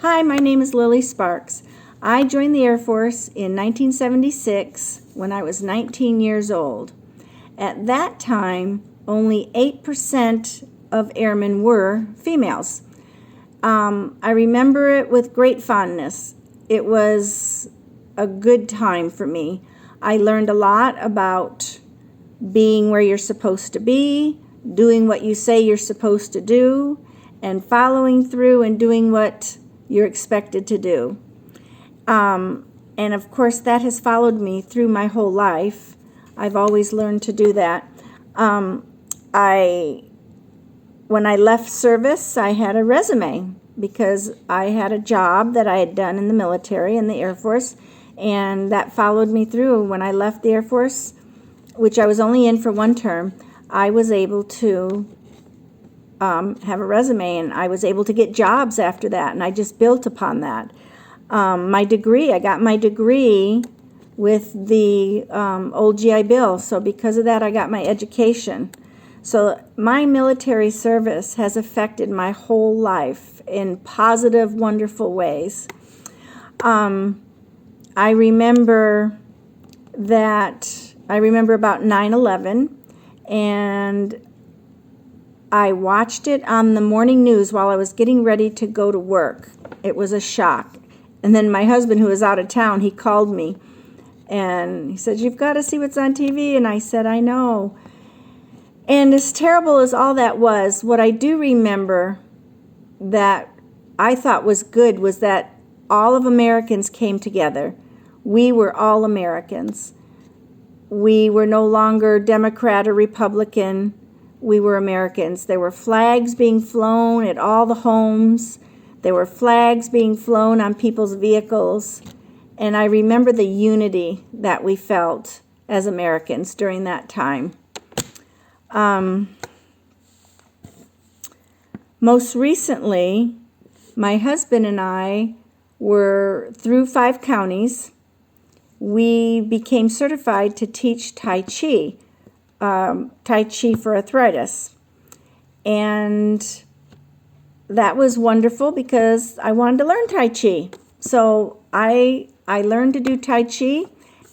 Hi, my name is Lily Sparks. I joined the Air Force in 1976 when I was 19 years old. At that time, only 8% of airmen were females. I remember it with great fondness. It was a good time for me. I learned a lot about being where you're supposed to be, doing what you say you're supposed to do, and following through and doing what you're expected to do. And of course, that has followed me through my whole life. I've always learned to do that. When I left service, I had a resume because I had a job that I had done in the military, in the Air Force, and that followed me through. When I left the Air Force, which I was only in for one term, I was able to have a resume, and I was able to get jobs after that, and I just built upon that. My degree, I got my degree with the old GI Bill, so because of that, I got my education. So my military service has affected my whole life in positive, wonderful ways. I remember about 9/11, and I watched it on the morning news while I was getting ready to go to work. It was a shock. And then my husband, who was out of town, he called me, and he said, "You've got to see what's on TV." And I said, "I know." And as terrible as all that was, what I do remember that I thought was good was that all of Americans came together. We were all Americans. We were no longer Democrat or Republican. We were Americans. There were flags being flown at all the homes. There were flags being flown on people's vehicles. And I remember the unity that we felt as Americans during that time. Most recently, my husband and I were through 5 counties. We became certified to teach Tai Chi for arthritis. And that was wonderful because I wanted to learn Tai Chi. So I learned to do Tai Chi,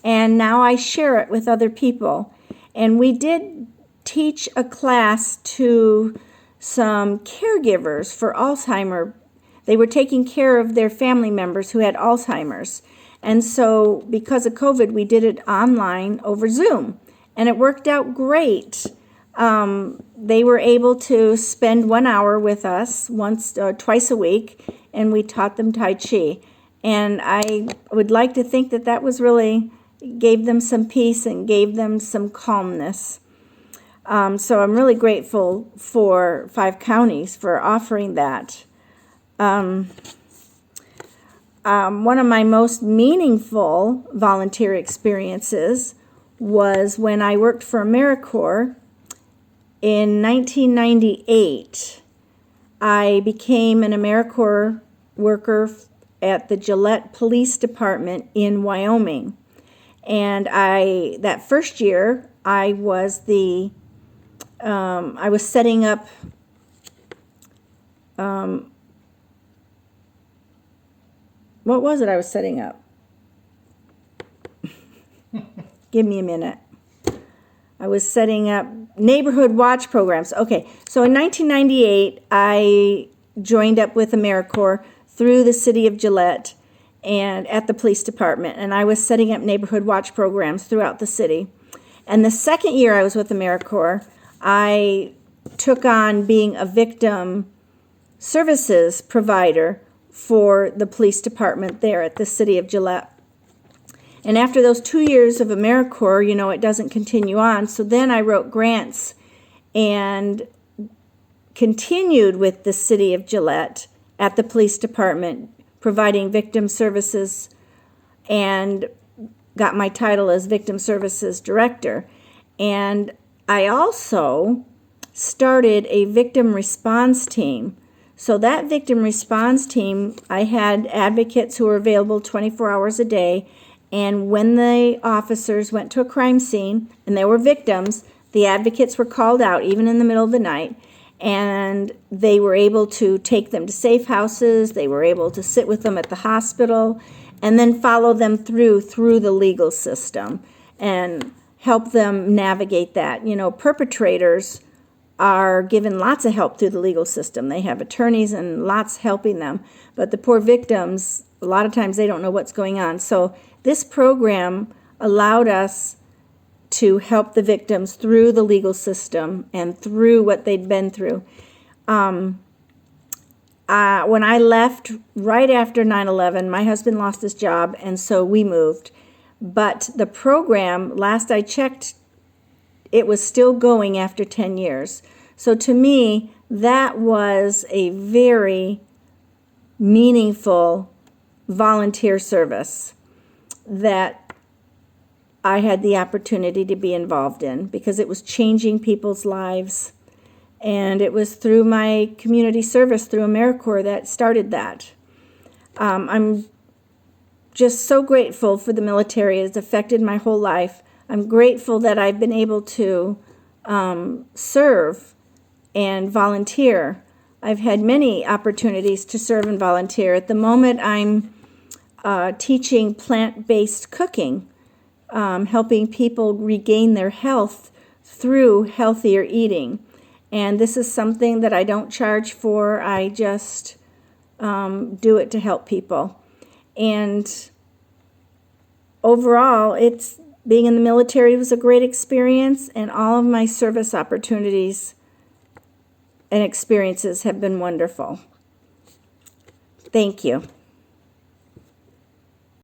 and now I share it with other people. And we did teach a class to some caregivers for Alzheimer's. They were taking care of their family members who had Alzheimer's. And so because of COVID, we did it online over Zoom. And it worked out great. They were able to spend 1 hour with us twice a week, and we taught them Tai Chi. And I would like to think that was really gave them some peace and gave them some calmness. So I'm really grateful for 5 counties for offering that. One of my most meaningful volunteer experiences was when I worked for AmeriCorps in 1998. I became an AmeriCorps worker at the Gillette Police Department in Wyoming. And that first year, I was setting up what was it I was setting up? Give me a minute. I was setting up neighborhood watch programs. Okay, so in 1998, I joined up with AmeriCorps through the city of Gillette and at the police department, and I was setting up neighborhood watch programs throughout the city. And the second year I was with AmeriCorps, I took on being a victim services provider for the police department there at the city of Gillette. And after those 2 years of AmeriCorps, it doesn't continue on. So then I wrote grants and continued with the city of Gillette at the police department, providing victim services, and got my title as Victim Services Director. And I also started a victim response team. So that victim response team, I had advocates who were available 24 hours a day. And when the officers went to a crime scene and there were victims, the advocates were called out even in the middle of the night. and they were able to take them to safe houses. They were able to sit with them at the hospital and then follow them through the legal system and help them navigate that. You know, perpetrators are given lots of help through the legal system. They have attorneys and lots helping them. But the poor victims, a lot of times they don't know what's going on. So this program allowed us to help the victims through the legal system and through what they'd been through. When I left right after 9/11, my husband lost his job, and so we moved. But the program, last I checked, it was still going after 10 years. So to me, that was a very meaningful volunteer service that I had the opportunity to be involved in, because it was changing people's lives. And it was through my community service through AmeriCorps that started that. I'm just so grateful for the military. It's affected my whole life. I'm grateful that I've been able to serve and volunteer. I've had many opportunities to serve and volunteer. At the moment, I'm teaching plant-based cooking, helping people regain their health through healthier eating. And this is something that I don't charge for. I just do it to help people. And overall, being in the military was a great experience, and all of my service opportunities and experiences have been wonderful. Thank you.